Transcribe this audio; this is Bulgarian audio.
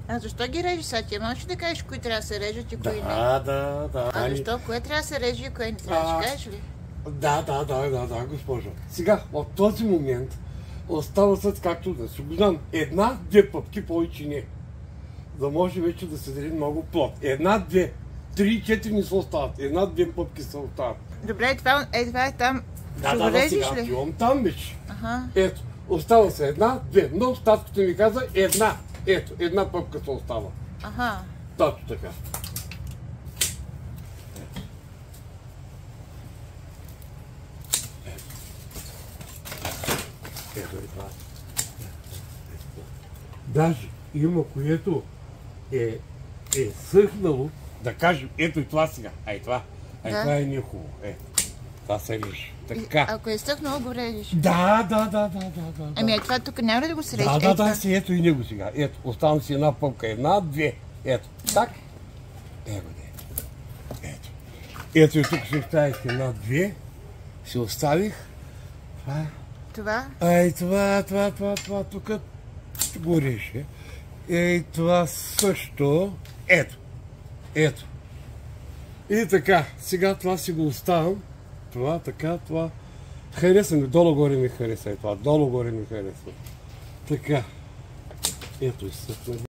А защо ги режеш сега? Ти можеш да кажеш кои трябва да се режат и кои не? Да. А защо? Кое трябва да се реже и кое не трябва да кажеш ли? Да, госпожо. Сега, в този момент остава след както да си го знам. Една-две пъпки, повече не. Да може вече да се даде много плод. Една-две. 3-4 не се остават. Една-две пъпки се остават. Добре, това е там. Ще го режеш сега ли? имам там вече. Ага. Ето, остава се една-две. Но татката ми каза една. Ето, една пъпка се остава. Ага. Точно така. Ето е това. Даже има което е съхнало, да кажем, ето и това сега, това това е не хубаво, това се режи, така. Ако е съхнало, го режеш? Да. Ами това тук няма ли да го се режи? Ето и него сега, ето, оставам си една пъпка, една-две, ето, так, ето и тук си оставих една-две, си оставих, Това? Това тук го режи. Това също. Ето. И така, сега това си го оставям. Това. Хареса ми, долу-горе ми хареса. Долу-горе ми хареса. Така. Ето и също.